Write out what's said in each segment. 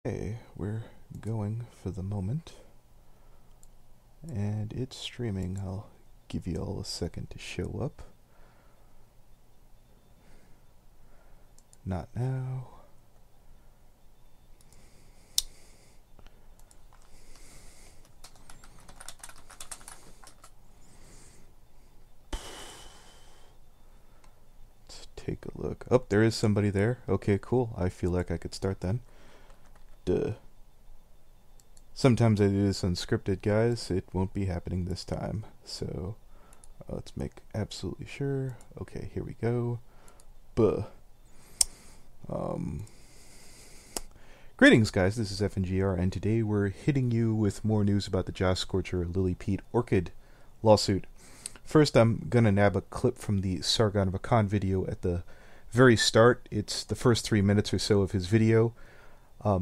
Okay, we're going for the moment, and it's streaming. I'll give you all a second to show up. Not now. Let's take a look. Oh, there is somebody there. Okay, cool. I feel like I could start then. Duh. Sometimes I do this unscripted, guys. It won't be happening this time. So, let's make absolutely sure. Okay, here we go. Buh. Greetings, guys. This is FNGR, and today we're hitting you with more news about the Josh Scorcher Lily Peet Orchid lawsuit. First, I'm gonna nab a clip from the Sargon of Akkad video at the very start. It's the first 3 minutes or so of his video.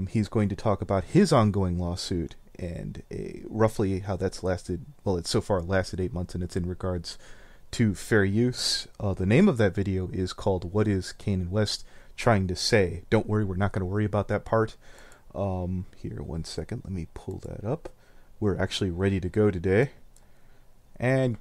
He's going to talk about his ongoing lawsuit and roughly how that's lasted. Well, it's so far lasted 8 months, and it's in regards to fair use. The name of that video is called "What is Kanye West Trying to Say?" Don't worry, we're not going to worry about that part. Here, 1 second. Let me pull that up. We're actually ready to go today. And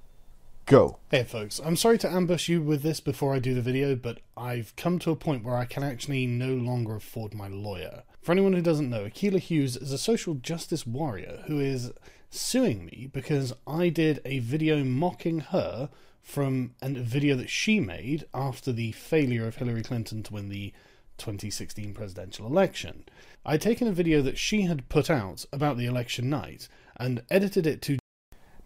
go. Hey folks, I'm sorry to ambush you with this before I do the video, but I've come to a point where I can actually no longer afford my lawyer. For anyone who doesn't know, Akilah Hughes is a social justice warrior who is suing me because I did a video mocking her from a video that she made after the failure of Hillary Clinton to win the 2016 presidential election. I'd taken a video that she had put out about the election night and edited it to...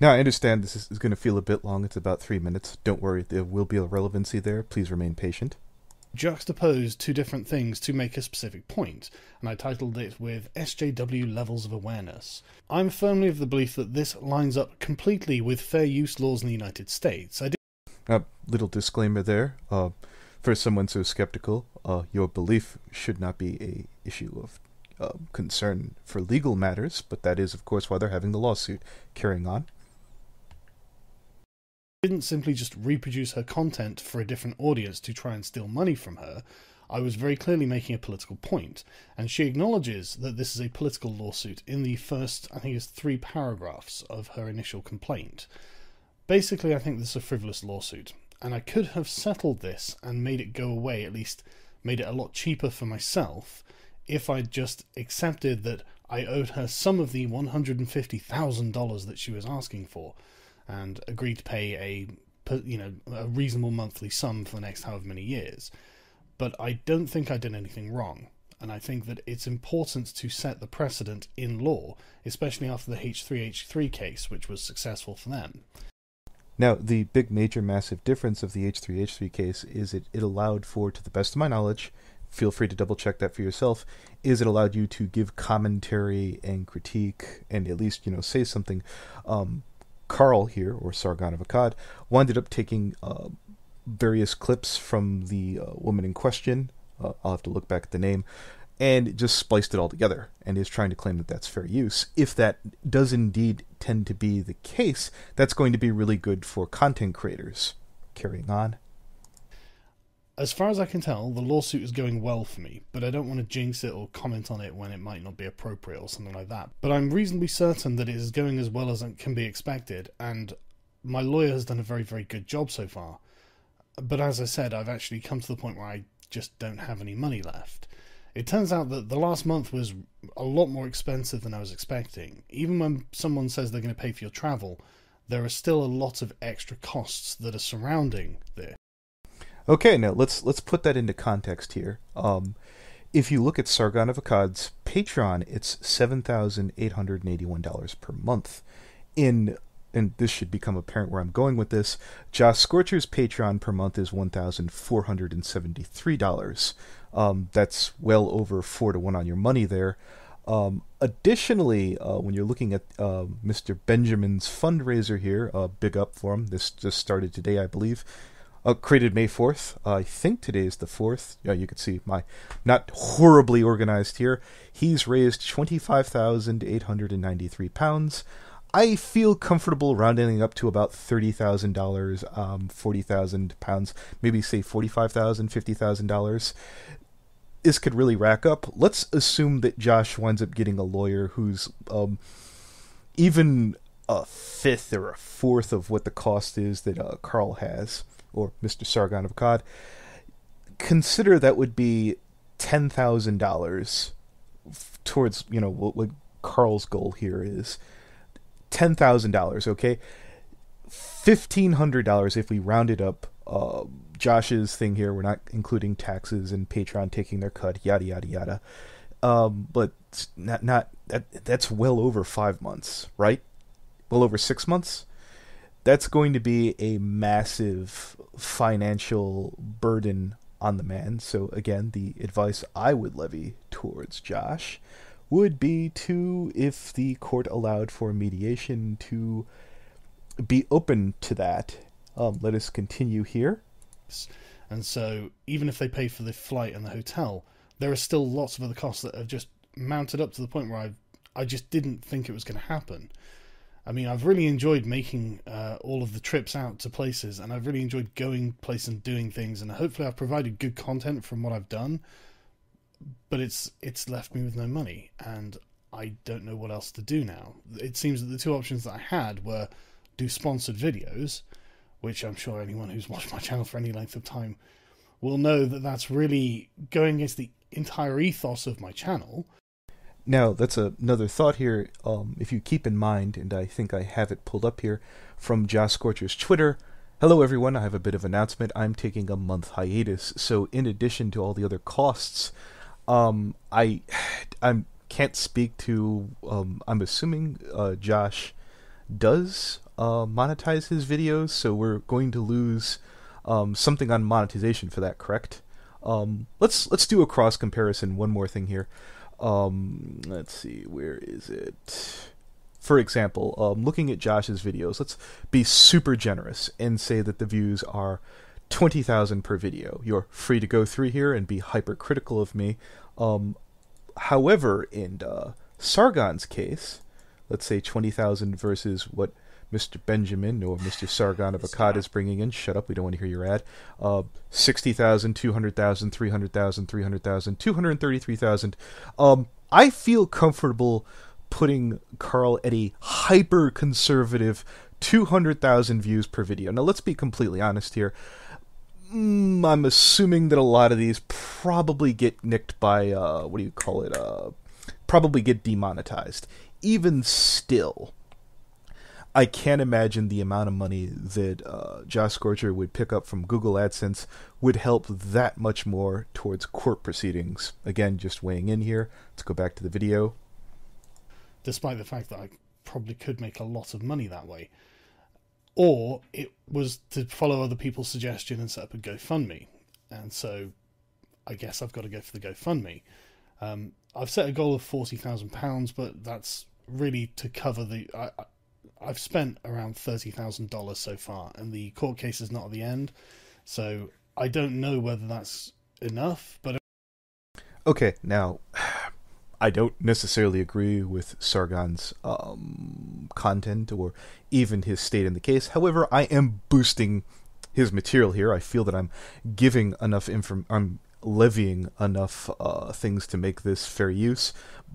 Now, I understand this is going to feel a bit long. It's about 3 minutes. Don't worry, there will be a relevancy there. Please remain patient. Juxtapose two different things to make a specific point, and I titled it with SJW Levels of Awareness. I'm firmly of the belief that this lines up completely with fair use laws in the United States. Little disclaimer there. For someone so skeptical, your belief should not be a issue of concern for legal matters, but that is, of course, why they're having the lawsuit. Carrying on. Didn't simply just reproduce her content for a different audience to try and steal money from her. I was very clearly making a political point, and she acknowledges that this is a political lawsuit in the first, I think it's 3 paragraphs of her initial complaint. Basically, I think this is a frivolous lawsuit, and I could have settled this and made it go away, at least made it a lot cheaper for myself, if I'd just accepted that I owed her some of the $150,000 that she was asking for, and agreed to pay a reasonable monthly sum for the next however many years. But I don't think I did anything wrong, and I think that it's important to set the precedent in law, especially after the H3H3 case, which was successful for them. Now, the big major massive difference of the H3H3 case is it allowed for, to the best of my knowledge, feel free to double check that for yourself, is it allowed you to give commentary and critique and at least, say something. Carl here, or Sargon of Akkad, wound up taking various clips from the woman in question, I'll have to look back at the name, and just spliced it all together, and is trying to claim that that's fair use. If that does indeed tend to be the case, that's going to be really good for content creators. Carrying on. As far as I can tell, the lawsuit is going well for me, but I don't want to jinx it or comment on it when it might not be appropriate or something like that. But I'm reasonably certain that it is going as well as it can be expected, and my lawyer has done a very, very good job so far. But as I said, I've actually come to the point where I just don't have any money left. It turns out that the last month was a lot more expensive than I was expecting. Even when someone says they're going to pay for your travel, there are still a lot of extra costs that are surrounding this. Okay, now let's put that into context here. If you look at Sargon of Akkad's Patreon, it's $7,881 per month. And this should become apparent where I'm going with this. Josh Scorcher's Patreon per month is $1,473. That's well over 4 to 1 on your money there. Additionally, when you're looking at Mr. Benjamin's fundraiser here, big up for him. This just started today, I believe. Created May 4th. I think today is the 4th. Yeah, you can see my not horribly organized here. He's raised £25,893. I feel comfortable rounding up to about $30,000, £40,000, maybe say $45,000, $50,000. this could really rack up. Let's assume that Josh winds up getting a lawyer who's even a fifth or a fourth of what the cost is that Carl has, or Mr. Sargon of Akkad. Consider that would be $10,000 towards, what Carl's goal here is. $10,000, okay? $1,500 if we round it up. Josh's thing here, we're not including taxes and Patreon taking their cut, yada yada yada. But that's well over 5 months, right? Well over 6 months. That's going to be a massive financial burden on the man. So again, the advice I would levy towards Josh would be to, if the court allowed for mediation, to be open to that. Let us continue here. And so even if they pay for the flight and the hotel, there are still lots of other costs that have just mounted up to the point where I just didn't think it was going to happen. I mean, I've really enjoyed making all of the trips out to places, and I've really enjoyed going places and doing things, and hopefully I've provided good content from what I've done, but it's left me with no money, and I don't know what else to do now. It seems that the two options that I had were do sponsored videos, which I'm sure anyone who's watched my channel for any length of time will know that that's really going against the entire ethos of my channel. Now, that's another thought here. If you keep in mind, and I think I have it pulled up here, from Josh Scorcher's Twitter. Hello everyone, I have a bit of announcement. I'm taking a month hiatus, so in addition to all the other costs, I can't speak to, I'm assuming Josh does monetize his videos, so we're going to lose something on monetization for that, correct? Let's do a cross comparison. One more thing here. Let's see, where is it? For example, looking at Josh's videos, let's be super generous and say that the views are 20,000 per video. You're free to go through here and be hypercritical of me. However, in Sargon's case, let's say 20,000 versus what Mr. Benjamin or Mr. Sargon of Akkad is bringing in. Shut up, we don't want to hear your ad. 60,000, 200,000, 300,000, 300,000, 233,000. I feel comfortable putting Carl at a hyper-conservative 200,000 views per video. Now, let's be completely honest here. I'm assuming that a lot of these probably get nicked by, probably get demonetized. Even still, I can't imagine the amount of money that Josh Scorcher would pick up from Google AdSense would help that much more towards court proceedings. Again, just weighing in here. Let's go back to the video. Despite the fact that I probably could make a lot of money that way. Or it was to follow other people's suggestion and set up a GoFundMe. And so I guess I've got to go for the GoFundMe. I've set a goal of £40,000, but that's really to cover the... I've spent around $30,000 so far, and the court case is not at the end, so I don't know whether that's enough, but... Okay, now, I don't necessarily agree with Sargon's content, or even his state in the case. However, I am boosting his material here. I feel that I'm giving enough I'm levying enough things to make this fair use.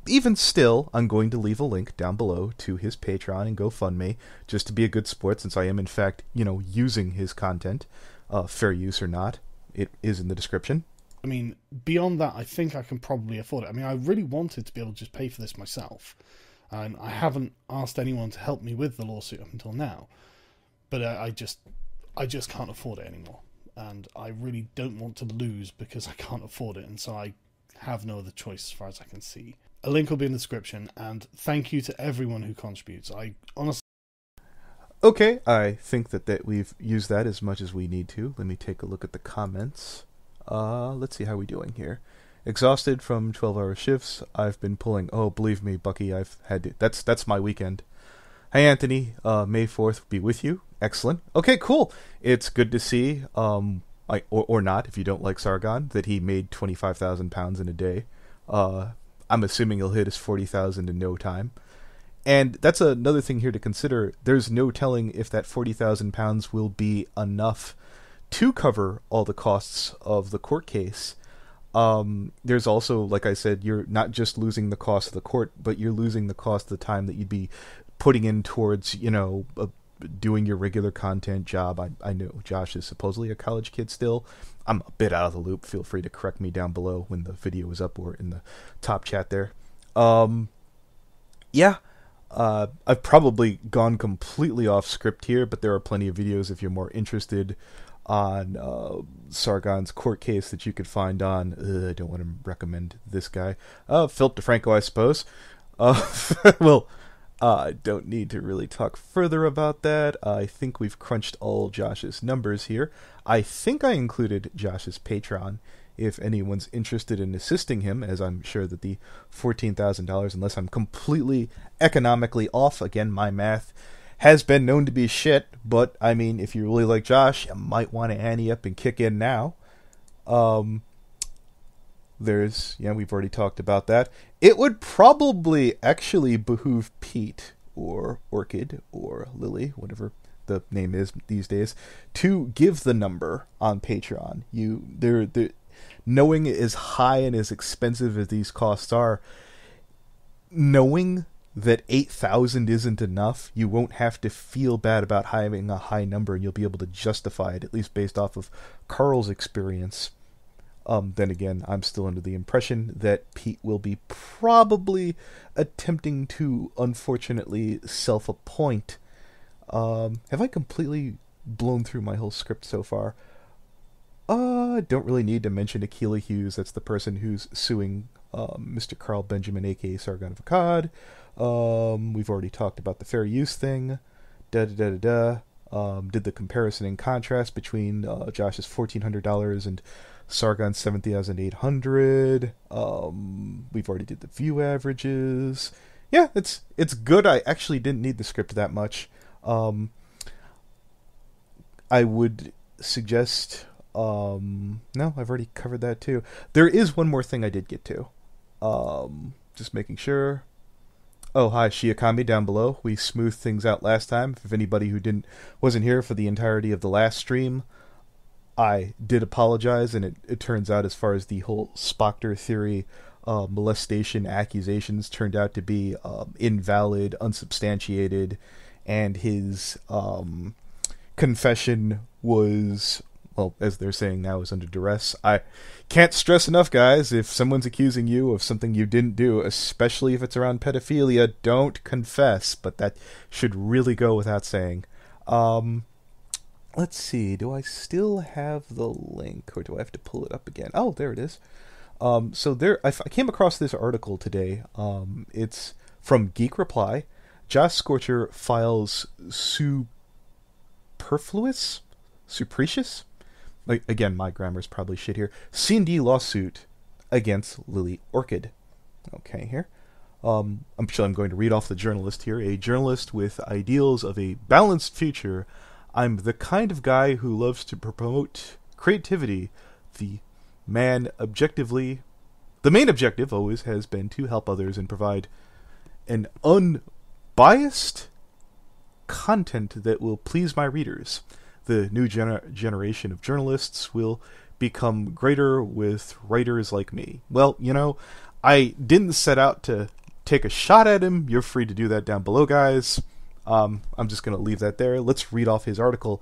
Even still, I'm going to leave a link down below to his Patreon and GoFundMe, just to be a good sport, since I am in fact, using his content. Fair use or not, it is in the description. I mean, beyond that, I think I can probably afford it. I mean, I really wanted to be able to just pay for this myself. I haven't asked anyone to help me with the lawsuit up until now, but I just can't afford it anymore. And I really don't want to lose because I can't afford it, and so I have no other choice as far as I can see. A link will be in the description, and thank you to everyone who contributes. I honestly... Okay, I think that we've used that as much as we need to. Let me take a look at the comments. Let's see how we're doing here. Exhausted from 12-hour shifts. I've been pulling... Oh, believe me, Bucky, I've had to... That's my weekend. Hey, Anthony, May 4th will be with you. Excellent. Okay, cool. It's good to see, or not, if you don't like Sargon, that he made 25,000 pounds in a day. I'm assuming he'll hit his 40,000 in no time. And that's another thing here to consider. There's no telling if that 40,000 pounds will be enough to cover all the costs of the court case. There's also, like I said, you're not just losing the cost of the court, but you're losing the cost of the time that you'd be putting in towards, doing your regular content job. I know Josh is supposedly a college kid still. I'm a bit out of the loop. Feel free to correct me down below when the video is up or in the top chat there. I've probably gone completely off script here, but there are plenty of videos if you're more interested on Sargon's court case that you could find on. I don't want to recommend this guy. Philip DeFranco, I suppose. I don't need to really talk further about that. I think we've crunched all Josh's numbers here. I think I included Josh's Patreon if anyone's interested in assisting him, as I'm sure that the $14,000, unless I'm completely economically off, again, my math has been known to be shit, but, I mean, if you really like Josh, you might want to ante up and kick in now. We've already talked about that. It would probably actually behoove Pete, or Orchid, or Lily, whatever the name is these days, to give the number on Patreon. Knowing as high and as expensive as these costs are, knowing that 8,000 isn't enough, you won't have to feel bad about having a high number, and you'll be able to justify it, at least based off of Carl's experience. Then again, I'm still under the impression that Pete will be probably attempting to, unfortunately, self-appoint. Have I completely blown through my whole script so far? I don't really need to mention Aquila Hughes. That's the person who's suing Mr. Carl Benjamin, a.k.a. Sargon of Akkad. We've already talked about the fair use thing. Did the comparison and contrast between Josh's $1,400 and Sargon's $7,800. We've already did the view averages. Yeah, it's good. I actually didn't need the script that much. I would suggest... no, I've already covered that too. There is one more thing I did get to. Just making sure. Oh, hi, Shiakami down below. We smoothed things out last time. If anybody who wasn't here for the entirety of the last stream, I did apologize, and it turns out, as far as the whole Spoctor theory, molestation accusations turned out to be invalid, unsubstantiated, and his confession was, well, as they're saying now, is under duress. I can't stress enough, guys, if someone's accusing you of something you didn't do, especially if it's around pedophilia, don't confess, but that should really go without saying. Let's see, do I still have the link, or do I have to pull it up again? Oh, there it is. I came across this article today. It's from Geek Reply. Josh Scorcher files superfluous? Like, again, my grammar's probably shit here. C&D lawsuit against Lily Orchid. Okay, here. I'm sure I'm going to read off the journalist here. A journalist with ideals of a balanced future. I'm the kind of guy who loves to promote creativity. The main objective always has been to help others and provide an unbiased content that will please my readers. The new generation of journalists will become greater with writers like me. Well, I didn't set out to take a shot at him. You're free to do that down below, guys. I'm just going to leave that there. Let's read off his article.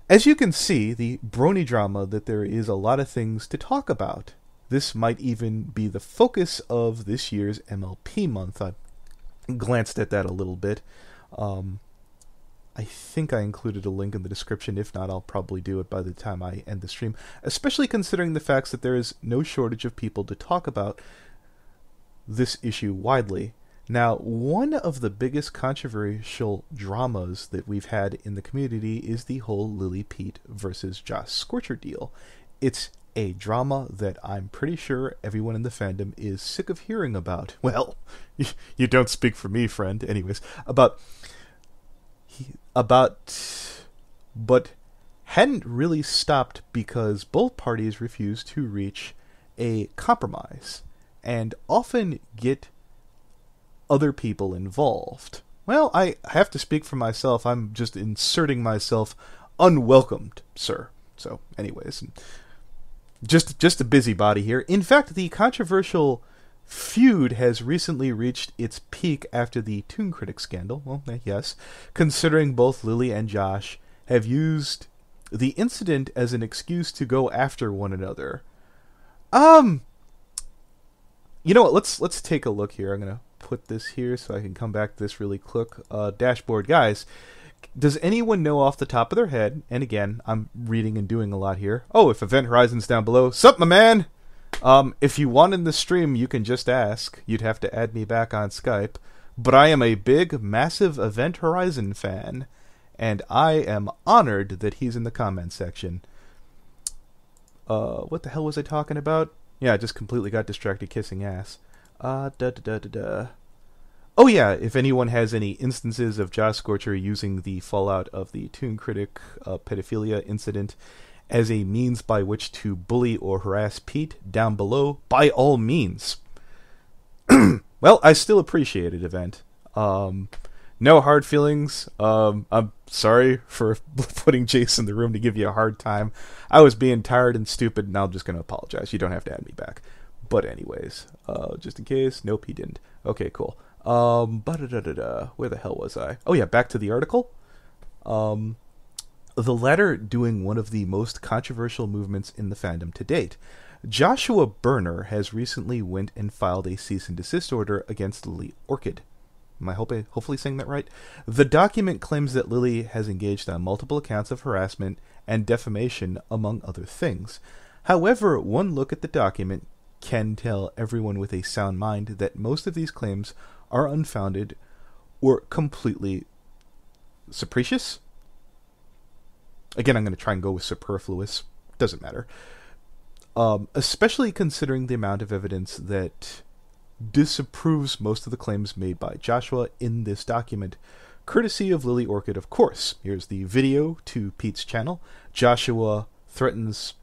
As you can see, the brony drama, that there is a lot of things to talk about. This might even be the focus of this year's MLP month. I glanced at that a little bit. I think I included a link in the description. If not, I'll probably do it by the time I end the stream, especially considering the facts that there is no shortage of people to talk about this issue widely. Now, one of the biggest controversial dramas that we've had in the community is the whole Lily Pete versus Josh Scorcher deal. It's a drama that I'm pretty sure everyone in the fandom is sick of hearing about. Well, you don't speak for me, friend. Anyways, but hadn't really stopped because both parties refused to reach a compromise and often get other people involved. Well, I have to speak for myself. I'm just inserting myself unwelcomed, sir. So, anyways, just a busybody here. In fact, the controversial feud has recently reached its peak after the Toon Critic scandal. Well, yes, considering both Lily and Josh have used the incident as an excuse to go after one another. You know what? Let's take a look here. I'm gonna put this here so I can come back to this really quick. Dashboard, guys. Does anyone know off the top of their head? And again, I'm reading and doing a lot here. Oh, if Event Horizon's down below, sup, my man? If you want in the stream, you can just ask. You'd have to add me back on Skype. But I am a big, massive Event Horizon fan, and I am honored that he's in the comment section. What the hell was I talking about? Yeah, I just completely got distracted kissing ass. Oh yeah, if anyone has any instances of Josh Scorcher using the fallout of the Toon Critic pedophilia incident as a means by which to bully or harass Pete, down below, by all means. Well, I still appreciate it, Event. No hard feelings. I'm sorry for putting Jason in the room to give you a hard time. I was being tired and stupid, and I'm just going to apologize. You don't have to add me back. But anyways, just in case, nope, he didn't. Okay, cool. Where the hell was I? Oh yeah, back to the article. The latter doing one of the most controversial movements in the fandom to date. Joshua Burner has recently went and filed a cease and desist order against Lily Orchid. Am I hopefully saying that right? The document claims that Lily has engaged on multiple accounts of harassment and defamation, among other things. However, one look at the document can tell everyone with a sound mind that most of these claims are unfounded or completely superfluous. Again, I'm going to try and go with superfluous. Doesn't matter. Especially considering the amount of evidence that disapproves most of the claims made by Joshua in this document, courtesy of Lily Orchid, of course. Here's the video to Pete's channel. Joshua threatens...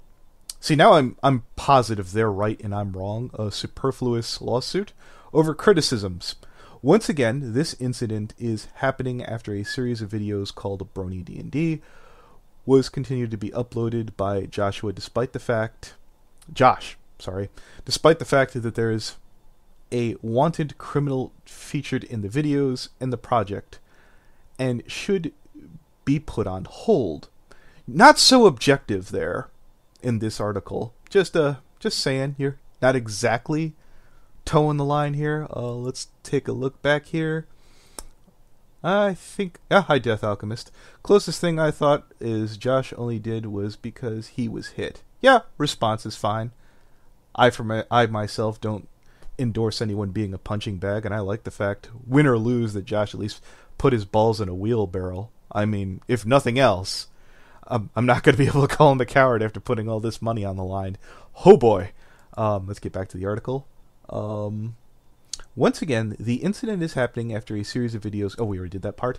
See, now I'm positive they're right and I'm wrong. A superfluous lawsuit over criticisms. Once again, this incident is happening after a series of videos called Brony D&D was continued to be uploaded by Joshua despite the fact that there is a wanted criminal featured in the videos and the project and should be put on hold. Not so objective there in this article. Just saying, you're not exactly toeing the line here. Let's take a look back here. I think... hi, Death Alchemist. Closest thing I thought is Josh only did was because he was hit. Yeah, response is fine. I myself don't endorse anyone being a punching bag, and I like the fact, win or lose, that Josh at least put his balls in a wheelbarrow. I mean, if nothing else, I'm not going to be able to call him a coward after putting all this money on the line. Oh boy. Let's get back to the article. Once again, the incident is happening after a series of videos... Oh, we already did that part.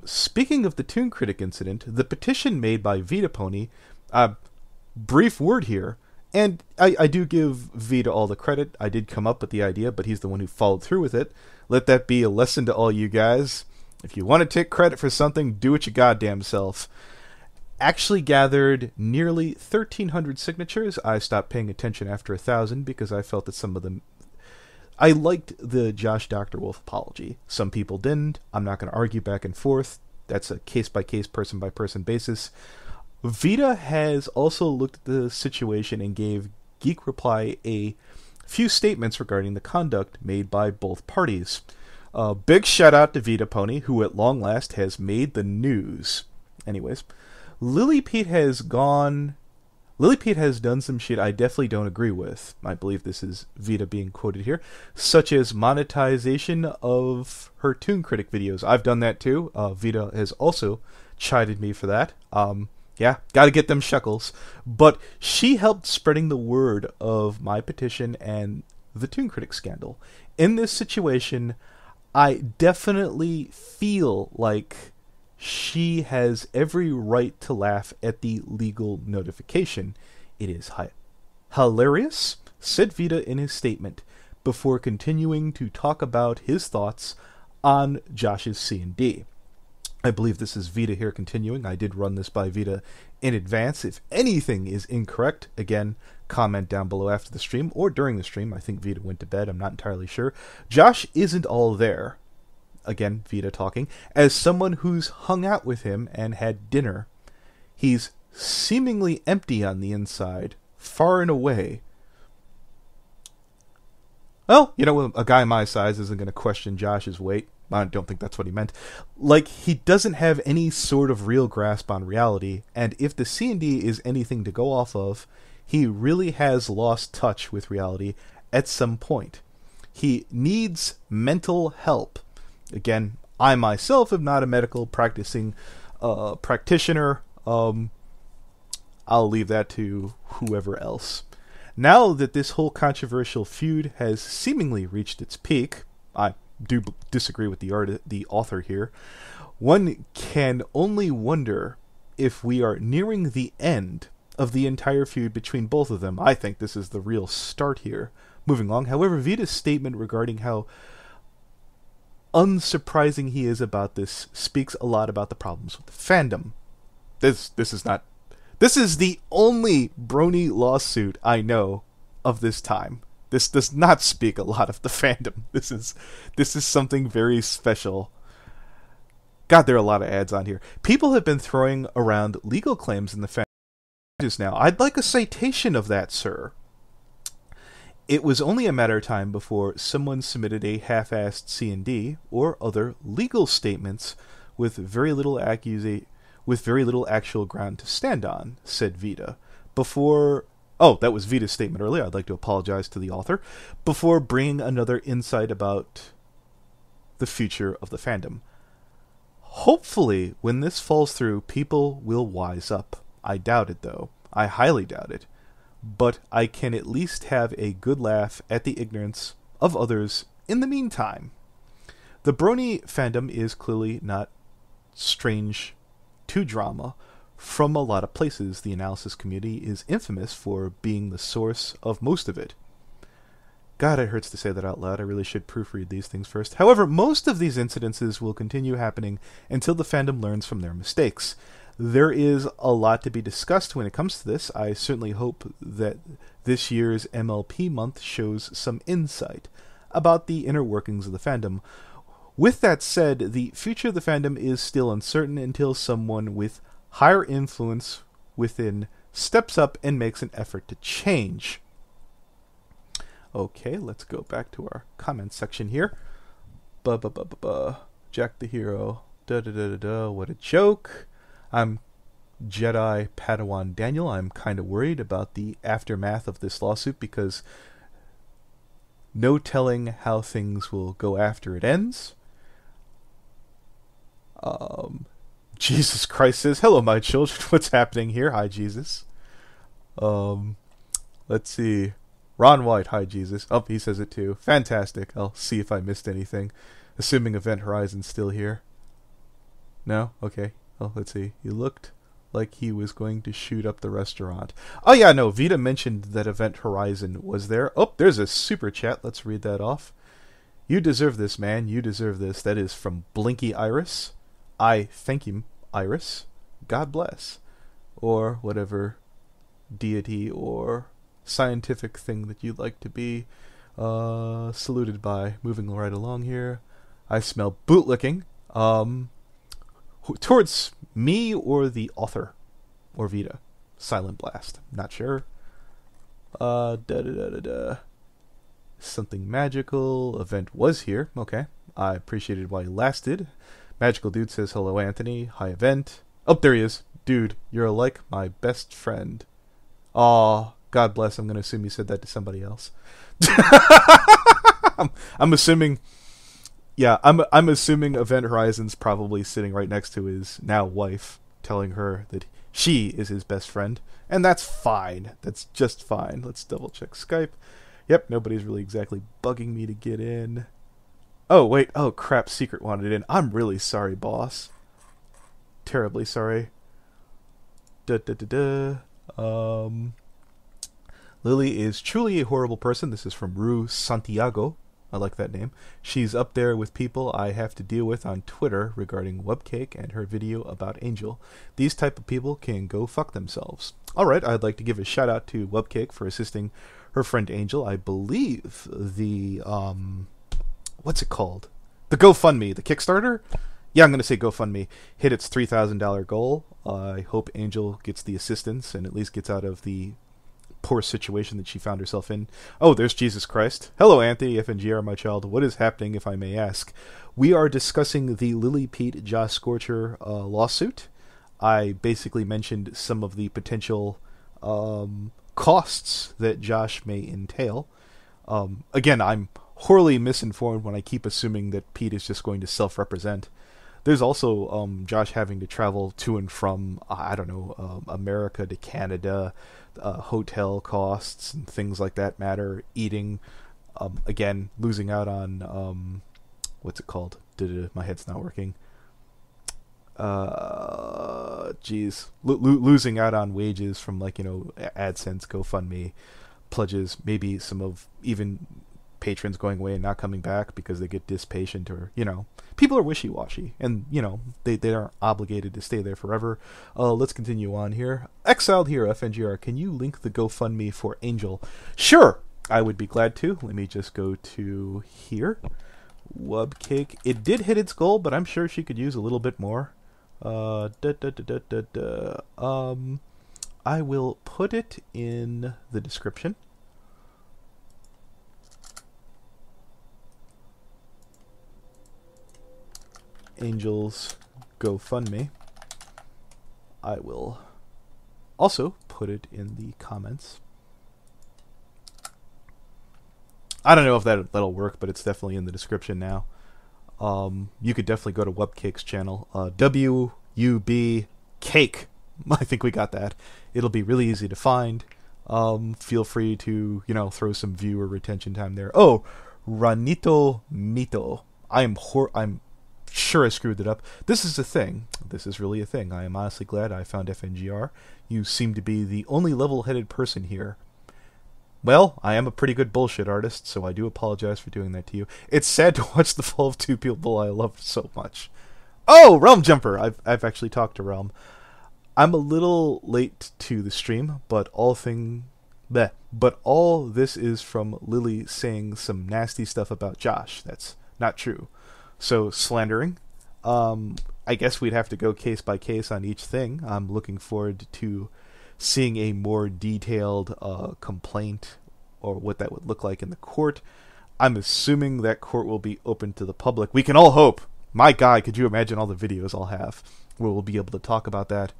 Speaking of the Toon Critic incident, the petition made by Vita Pony... brief word here. And I do give Vita all the credit. I did come up with the idea, but he's the one who followed through with it. Let that be a lesson to all you guys. If you want to take credit for something, do it your goddamn self. Actually gathered nearly 1,300 signatures. I stopped paying attention after 1,000 because I felt that some of them... I liked the Josh Dr. Wolf apology. Some people didn't. I'm not going to argue back and forth. That's a case-by-case, person-by-person basis. Vita has also looked at the situation and gave Geek Reply a few statements regarding the conduct made by both parties. Big shout out to Vita Pony, who at long last has made the news. Anyways, Lily Pete has done some shit I definitely don't agree with. I believe this is Vita being quoted here, such as monetization of her Toon Critic videos. I've done that too. Vita has also chided me for that. Yeah, gotta get them shekels. But she helped spreading the word of my petition and the Toon Critic scandal. In this situation, I definitely feel like she has every right to laugh at the legal notification. It is hilarious, said Vita in his statement, before continuing to talk about his thoughts on Josh's C&D. I believe this is Vita here continuing. I did run this by Vita in advance. If anything is incorrect, again, comment down below after the stream or during the stream. I think Vita went to bed. I'm not entirely sure. Josh isn't all there. Again, Vita talking. As someone who's hung out with him and had dinner, he's seemingly empty on the inside, far and away. Well, you know, a guy my size isn't going to question Josh's weight. I don't think that's what he meant. Like, he doesn't have any sort of real grasp on reality, and if the C&D is anything to go off of, he really has lost touch with reality at some point. He needs mental help. Again, I myself am not a medical practicing practitioner. I'll leave that to whoever else. Now that this whole controversial feud has seemingly reached its peak, I do disagree with the author here, one can only wonder if we are nearing the end of the entire feud between both of them. I think this is the real start here. Moving along, however, Vita's statement regarding how unsurprising he is about this speaks a lot about the problems with the fandom. This is the only brony lawsuit I know of this time. This does not speak a lot of the fandom. This is something very special. God, there are a lot of ads on here. People have been throwing around legal claims in the fandom just now. I'd like a citation of that, sir. It was only a matter of time before someone submitted a half-assed C&D or other legal statements with very little actual ground to stand on, said Vita. Oh, that was Vita's statement earlier. I'd like to apologize to the author. Before bringing another insight about the future of the fandom. Hopefully, when this falls through, people will wise up. I doubt it, though. I highly doubt it. But I can at least have a good laugh at the ignorance of others in the meantime. The brony fandom is clearly not strange to drama. From a lot of places, the analysis community is infamous for being the source of most of it. God, it hurts to say that out loud. I really should proofread these things first. However, most of these incidences will continue happening until the fandom learns from their mistakes. There is a lot to be discussed when it comes to this. I certainly hope that this year's MLP month shows some insight about the inner workings of the fandom. With that said, the future of the fandom is still uncertain until someone with higher influence within steps up and makes an effort to change. Okay, let's go back to our comment section here. Jack the Hero. What a joke. I'm Jedi Padawan Daniel. I'm kind of worried about the aftermath of this lawsuit because no telling how things will go after it ends. Jesus Christ says, hello, my children. What's happening here? Hi, Jesus. Let's see. Ron White, hi, Jesus. Oh, he says it too. Fantastic. I'll see if I missed anything. Assuming Event Horizon's still here. No? Okay. Well, let's see. He looked like he was going to shoot up the restaurant. Oh, yeah, no. Vita mentioned that Event Horizon was there. Oh, there's a super chat. Let's read that off. You deserve this, man. You deserve this. That is from Blinky Iris. I thank you, Iris. God bless. Or whatever deity or scientific thing that you'd like to be saluted by. Moving right along here. I smell bootlicking. Towards me or the author? Or Vita? Silent Blast. Not sure. Something magical. Event was here. Okay. I appreciated while he lasted. Magical Dude says, hello, Anthony. Hi, Event. Oh, there he is. Dude, you're like my best friend. Aw, God bless. I'm going to assume you said that to somebody else. I'm assuming... Yeah, I'm assuming Event Horizon's probably sitting right next to his now wife, telling her that she is his best friend. And that's fine. That's just fine. Let's double check Skype. Yep, nobody's really exactly bugging me to get in. Oh, wait. Oh, crap. Secret wanted in. I'm really sorry, boss. Terribly sorry. Lily is truly a horrible person. This is from Rue Santiago. I like that name. She's up there with people I have to deal with on Twitter regarding Webcake and her video about Angel. These type of people can go fuck themselves. Alright, I'd like to give a shout out to Webcake for assisting her friend Angel. I believe the, what's it called? The GoFundMe, the Kickstarter? Yeah, I'm going to say GoFundMe hit its $3,000 goal. I hope Angel gets the assistance and at least gets out of the poor situation that she found herself in. Oh, there's Jesus Christ. Hello, Anthony, FNGR, my child. What is happening, if I may ask? We are discussing the Lily Pete Josh Scorcher lawsuit. I basically mentioned some of the potential costs that Josh may entail. Again, I'm horribly misinformed when I keep assuming that Pete is just going to self-represent. There's also Josh having to travel to and from, I don't know, America to Canada, hotel costs and things like that matter, eating, again, losing out on, what's it called? My head's not working. Losing out on wages from, like, AdSense, GoFundMe, pledges, maybe some of even patrons going away and not coming back because they get dispatient, or people are wishy-washy, and they aren't obligated to stay there forever. Let's continue on here. Exiled here, FNGR, can you link the GoFundMe for Angel? Sure, I would be glad to. Let me just go to here. Webcake, it did hit its goal, but I'm sure she could use a little bit more. I will put it in the description. Angel's GoFundMe. I will also put it in the comments. I don't know if that'll work, but it's definitely in the description now. You could definitely go to Webcake's channel. WUB Cake. I think we got that. It'll be really easy to find. Feel free to, throw some viewer retention time there. Oh, Ranito Mito. I'm sure I screwed it up. This is a thing. This is really a thing. I am honestly glad I found FNGR. You seem to be the only level-headed person here. Well, I am a pretty good bullshit artist, so I do apologize for doing that to you. It's sad to watch the fall of two people I loved so much. Oh, Realm Jumper! I've actually talked to Realm. I'm a little late to the stream, but all this is from Lily saying some nasty stuff about Josh. That's not true. So, slandering. I guess we'd have to go case by case on each thing. I'm looking forward to seeing a more detailed complaint, or what that would look like in the court. I'm assuming that court will be open to the public. We can all hope. My God, could you imagine all the videos I'll have where we'll be able to talk about that?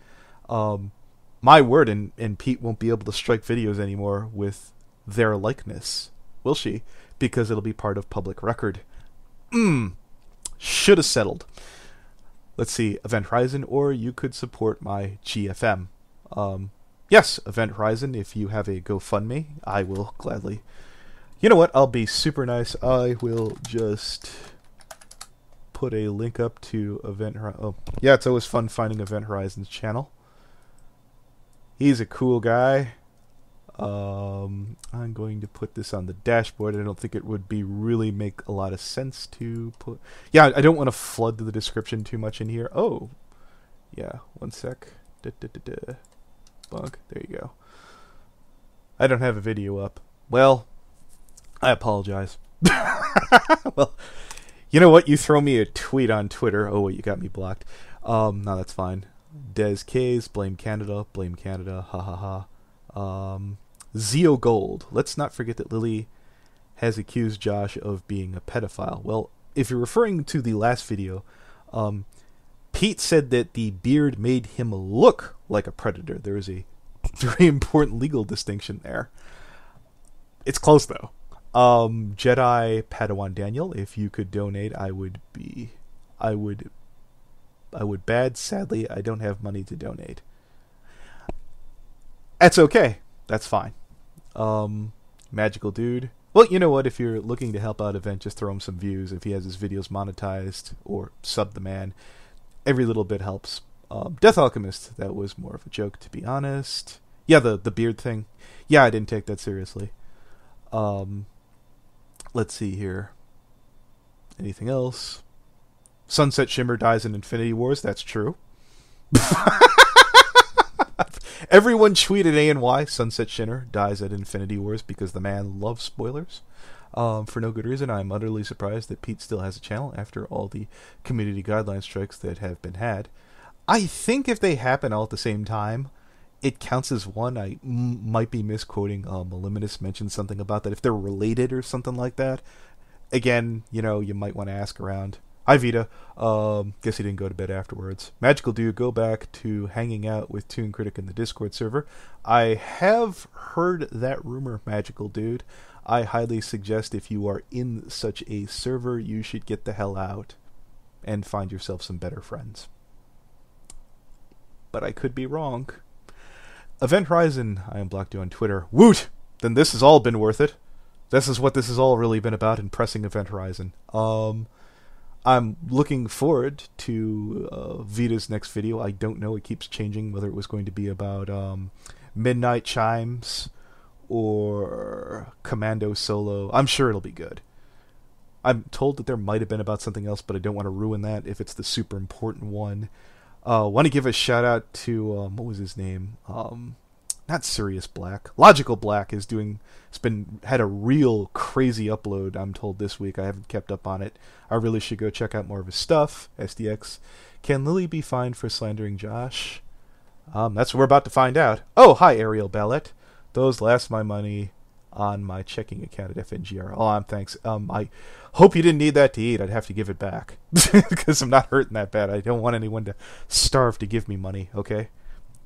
My word, and Pete won't be able to strike videos anymore with their likeness, will she? Because it'll be part of public record. Should have settled. Let's see, Event Horizon, or you could support my GFM. Yes, Event Horizon, if you have a GoFundMe, I will gladly. You know what, I'll be super nice. I will just put a link up to Event Horizon. Oh, yeah, it's always fun finding Event Horizon's channel. He's a cool guy. I'm going to put this on the dashboard. I don't think it would really make a lot of sense to put... Yeah, I don't want to flood the description too much in here. Oh, yeah, one sec. Bug, there you go. I don't have a video up. Well, I apologize. Well, you know what? You throw me a tweet on Twitter. Oh, wait, you got me blocked. No, that's fine. Des K's, blame Canada, ha ha ha. Zeo Gold. Let's not forget that Lily has accused Josh of being a pedophile. Well, if you're referring to the last video, Pete said that the beard made him look like a predator. There is a very important legal distinction there. It's close, though. Jedi Padawan Daniel, if you could donate, I would bad. Sadly, I don't have money to donate. That's okay. That's fine. Magical Dude. Well, you know what? If you're looking to help out Event, just throw him some views. If he has his videos monetized, or sub the man, every little bit helps. Death Alchemist. That was more of a joke, to be honest. Yeah, the beard thing. Yeah, I didn't take that seriously. Let's see here. Anything else? Sunset Shimmer dies in Infinity Wars. That's true. Everyone tweeted ANY. Sunset Shimmer dies at Infinity Wars because the man loves spoilers. For no good reason. I'm utterly surprised that Pete still has a channel after all the community guideline strikes that have been had. I think if they happen all at the same time, it counts as one. I might be misquoting. Meliminus mentioned something about that. If they're related or something like that. Again, you know, you might want to ask around. Hi, Vita. Guess he didn't go to bed afterwards. Magical Dude, go back to hanging out with Toon Critic in the Discord server. I have heard that rumor, Magical Dude. I highly suggest if you are in such a server, you should get the hell out and find yourself some better friends. But I could be wrong. Event Horizon, I unblocked you on Twitter. Woot! Then this has all been worth it. This is what this has all really been about, impressing Event Horizon. I'm looking forward to Vita's next video. I don't know, it keeps changing whether it was going to be about Midnight Chimes or Commando Solo. I'm sure it'll be good. I'm told that there might have been about something else, but I don't want to ruin that if it's the super important one. Want to give a shout out to what was his name? Not Sirius Black. Logical Black is had a real crazy upload, I'm told, this week. I haven't kept up on it. I really should go check out more of his stuff. SDX. Can Lily be fined for slandering Josh? That's what we're about to find out. Oh, hi, Ariel Ballet. Those last my money on my checking account at FNGR. Oh, thanks. I hope you didn't need that to eat. I'd have to give it back. Because I'm not hurting that bad. I don't want anyone to starve to give me money, okay?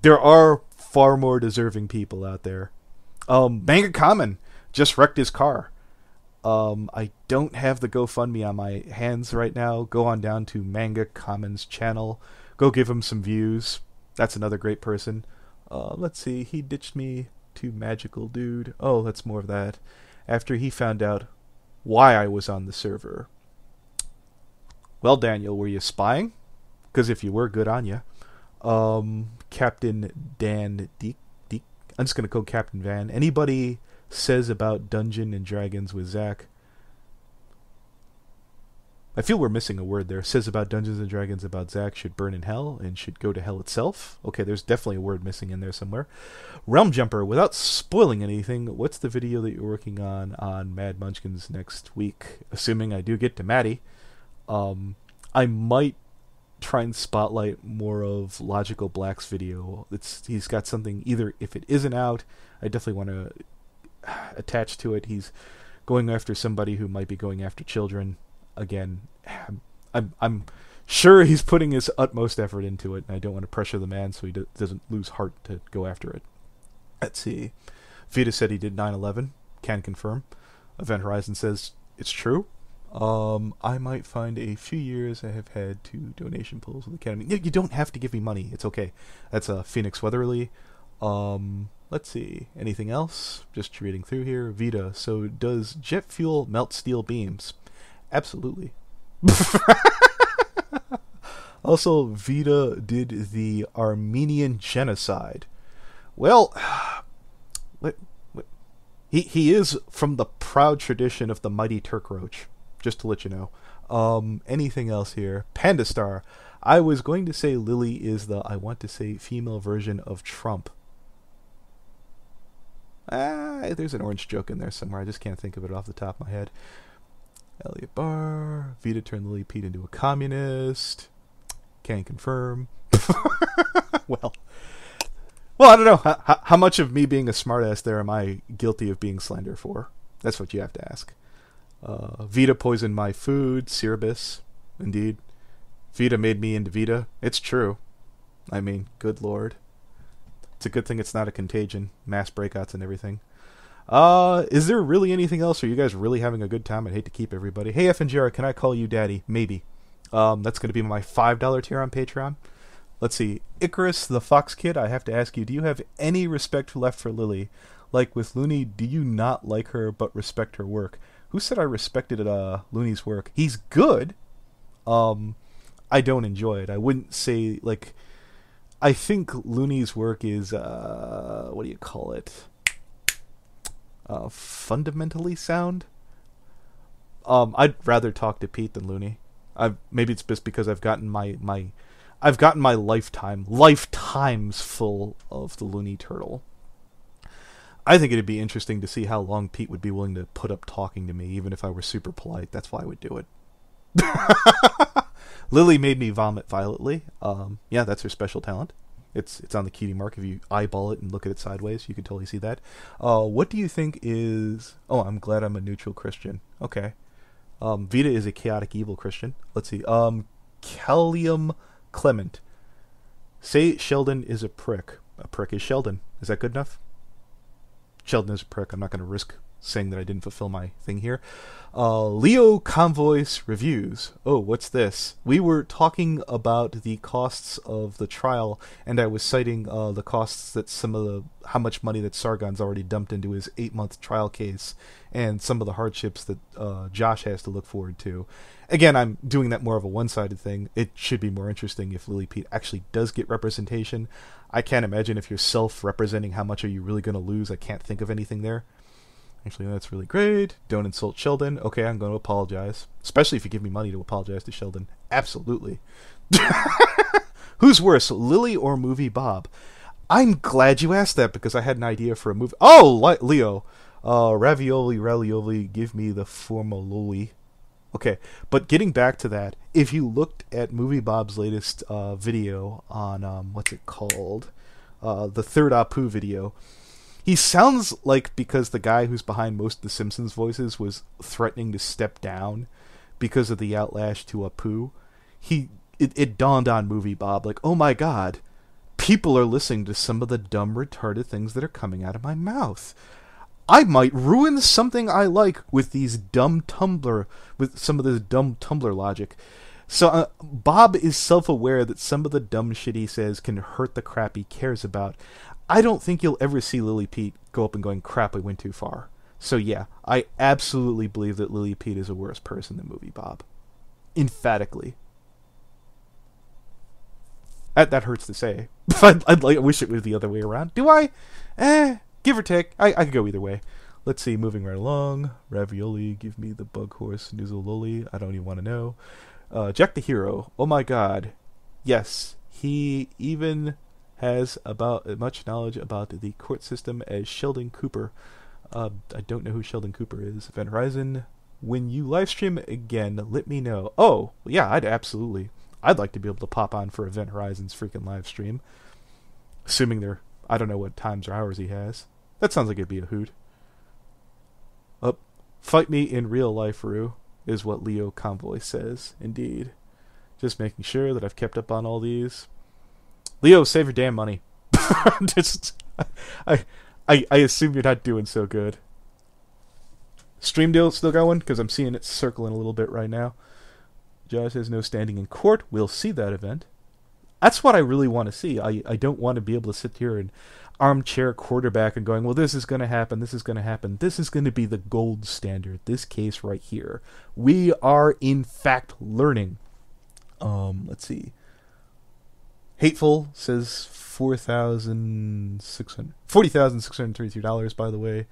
There are far more deserving people out there. Manga Common just wrecked his car. I don't have the GoFundMe on my hands right now. Go on down to Manga Common's channel. Go give him some views. That's another great person. Let's see. He ditched me to Magical Dude. Oh, that's more of that. After he found out why I was on the server. Well, Daniel, were you spying? Because if you were, good on you. Captain Dan Deek. I'm just going to call Captain Van. Anybody says about Dungeon and Dragons with Zach? I feel we're missing a word there. Says about Dungeons and Dragons about Zach should burn in hell and should go to hell itself. Okay, there's definitely a word missing in there somewhere. Realm Jumper, without spoiling anything, what's the video that you're working on Mad Munchkins next week? Assuming I do get to Maddie. I might try and spotlight more of Logical Black's video. He's got something, either if it isn't out, I definitely want to attach to it. He's going after somebody who might be going after children. Again, I'm sure he's putting his utmost effort into it, and I don't want to pressure the man so he doesn't lose heart to go after it. Let's see. Vita said he did 9/11. Can confirm. Event Horizon says it's true. I might find a few years I have had 2 donation pulls with Academy. You don't have to give me money. It's okay. That's Phoenix Weatherly. Let's see. Anything else? Just reading through here. Vita. So does jet fuel melt steel beams? Absolutely. Also, Vita did the Armenian genocide. Well, he is from the proud tradition of the mighty Turk Roach. Just to let you know. Anything else here? Panda Star. I was going to say Lily is the, I want to say, female version of Trump. There's an orange joke in there somewhere. I just can't think of it off the top of my head. Elliot Barr. Vita turned Lily Pete into a communist. Can't confirm. Well, I don't know. How much of me being a smartass there am I guilty of being slender for? That's what you have to ask. Vita poisoned my food. Cerebus. Indeed. Vita made me into Vita. It's true. I mean, good lord. It's a good thing it's not a contagion. Mass breakouts and everything. Is there really anything else? Are you guys really having a good time? I'd hate to keep everybody. Hey, FNGR, can I call you Daddy? Maybe. That's going to be my $5 tier on Patreon. Let's see. Icarus, the Fox Kid, I have to ask you, do you have any respect left for Lily? Like with Looney, do you not like her but respect her work? Who said I respected Looney's work? He's good. I don't enjoy it. I wouldn't say, like... I think Looney's work is, what do you call it? Fundamentally sound? I'd rather talk to Pete than Looney. Maybe it's just because I've gotten my lifetimes full of the Looney Turtle. I think it'd be interesting to see how long Pete would be willing to put up talking to me, even if I were super polite. That's why I would do it. Lily made me vomit violently. Yeah, that's her special talent. It's on the cutie mark. If you eyeball it and look at it sideways, you can totally see that. What do you think is... Oh, I'm glad I'm a neutral Christian. Okay. Vita is a chaotic evil Christian. Let's see. Callium Clement. Say Sheldon is a prick. A prick is Sheldon. Is that good enough? Sheldon is a prick. I'm not going to risk saying that I didn't fulfill my thing here. Leo Convoys Reviews. Oh, what's this? We were talking about the costs of the trial, and I was citing the costs that how much money that Sargon's already dumped into his 8-month trial case, and some of the hardships that Josh has to look forward to. Again, I'm doing that more of a one-sided thing. It should be more interesting if Lily Pete actually does get representation. I can't imagine if you're self-representing how much are you really going to lose. I can't think of anything there. Actually, that's really great. Don't insult Sheldon. Okay, I'm going to apologize. Especially if you give me money to apologize to Sheldon. Absolutely. Who's worse, Lily or Movie Bob? I'm glad you asked that because I had an idea for a movie. Oh, Leo. Ravioli, give me the formololi. Okay, but getting back to that, if you looked at Movie Bob's latest video on, what's it called? The third Apu video, he sounds like because the guy who's behind most of the Simpsons voices was threatening to step down because of the outlash to Apu. It dawned on Movie Bob, like, oh my god, people are listening to some of the dumb, retarded things that are coming out of my mouth. I might ruin something I like with some of this dumb Tumblr logic. So Bob is self-aware that some of the dumb shit he says can hurt the crap he cares about. I don't think you'll ever see Lily Pete go up and going, crap, I went too far. So yeah, I absolutely believe that Lily Pete is a worse person than Movie Bob. Emphatically. That hurts to say. I wish it was the other way around. Do I? Give or take. I could go either way. Let's see, moving right along. Ravioli, give me the bug horse, Noozle I don't even want to know. Jack the Hero. Oh my god. Yes, he even has about as much knowledge about the court system as Sheldon Cooper. I don't know who Sheldon Cooper is. Event Horizon, when you live stream again, let me know. Oh, yeah, I'd like to be able to pop on for Event Horizon's freaking live stream. Assuming I don't know what times or hours he has. That sounds like it'd be a hoot. Fight me in real life, Rue, is what Leo Convoy says. Indeed. Just making sure that I've kept up on all these. Leo, save your damn money. I assume you're not doing so good. Stream deal still going? Because I'm seeing it circling a little bit right now. Josh has no standing in court. We'll see that event. That's what I really want to see. I don't want to be able to sit here and armchair quarterback and going, well, this is going to happen, this is going to happen. This is going to be the gold standard, this case right here. We are, in fact, learning. Let's see. Hateful says $40,633, by the way.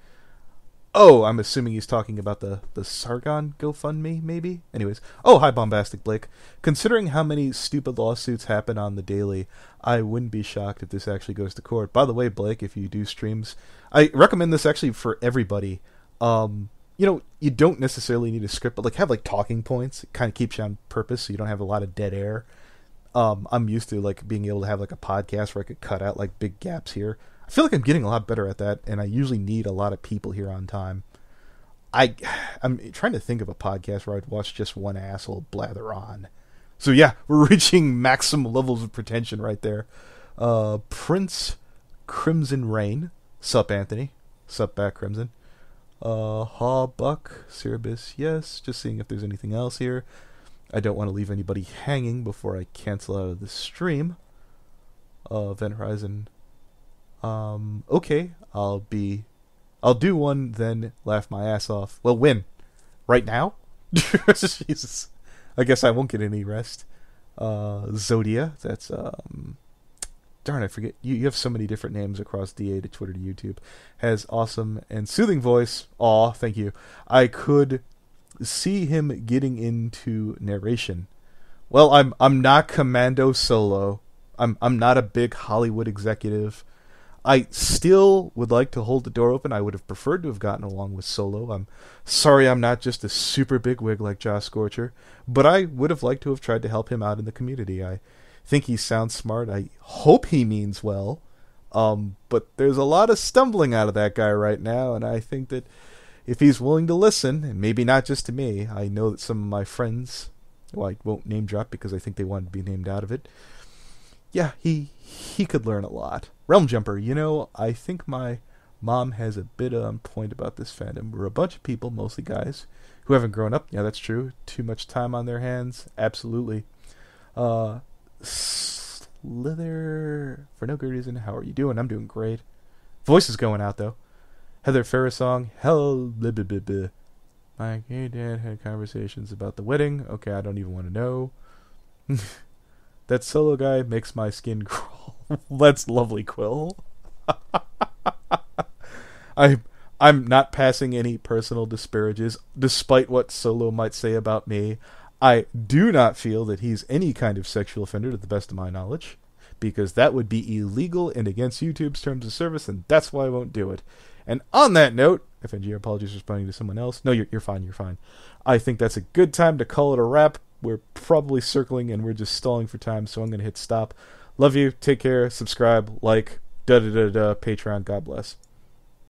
Oh, I'm assuming he's talking about the Sargon GoFundMe, maybe? Anyways. Oh, hi, Bombastic Blake. Considering how many stupid lawsuits happen on the daily, I wouldn't be shocked if this actually goes to court. By the way, Blake, if you do streams, I recommend this actually for everybody. You don't necessarily need a script, but have talking points. It kind of keeps you on purpose so you don't have a lot of dead air. I'm used to being able to have a podcast where I could cut out big gaps here. I feel like I'm getting a lot better at that, and I usually need a lot of people here on time. I'm trying to think of a podcast where I'd watch just one asshole blather on. So yeah, we're reaching maximum levels of pretension right there. Prince Crimson Rain. Sup, Anthony. Sup back, Crimson. Buck, Cerebus, yes. Just seeing if there's anything else here. I don't want to leave anybody hanging before I cancel out of the stream. Event Horizon. Okay, I'll do one, then laugh my ass off. Well, when? Right now? Jesus. I guess I won't get any rest. Zodia, that's, darn, I forget. You have so many different names across DA to Twitter to YouTube. Has awesome and soothing voice. Aw, thank you. I could see him getting into narration. Well, I'm not Commando Solo. I'm not a big Hollywood executive. I still would like to hold the door open. I would have preferred to have gotten along with Solo. I'm sorry I'm not just a super big wig like Josh Scorcher, but I would have liked to have tried to help him out in the community. I think he sounds smart. I hope he means well. But there's a lot of stumbling out of that guy right now, and I think that if he's willing to listen, and maybe not just to me, I know that some of my friends, who I won't name drop because I think they wanted to be named out of it, yeah, he could learn a lot. Realm Jumper, I think my mom has a bit on point about this fandom. We're a bunch of people, mostly guys, who haven't grown up. Yeah, that's true. Too much time on their hands. Absolutely. Slither, for no good reason. How are you doing? I'm doing great. Voice is going out, though. Heather Farrah song. Hell, blah, blah, blah, blah. My gay dad had conversations about the wedding. Okay, I don't even want to know. That Solo guy makes my skin crawl. That's lovely, Quill. I'm not passing any personal disparages, despite what Solo might say about me. I do not feel that he's any kind of sexual offender, to the best of my knowledge, because that would be illegal and against YouTube's terms of service, and that's why I won't do it. And on that note, FNG, apologies for responding to someone else. No, you're fine, you're fine. I think that's a good time to call it a wrap. We're probably circling and we're just stalling for time, so I'm going to hit stop. Love you, take care, subscribe, like, Patreon, God bless.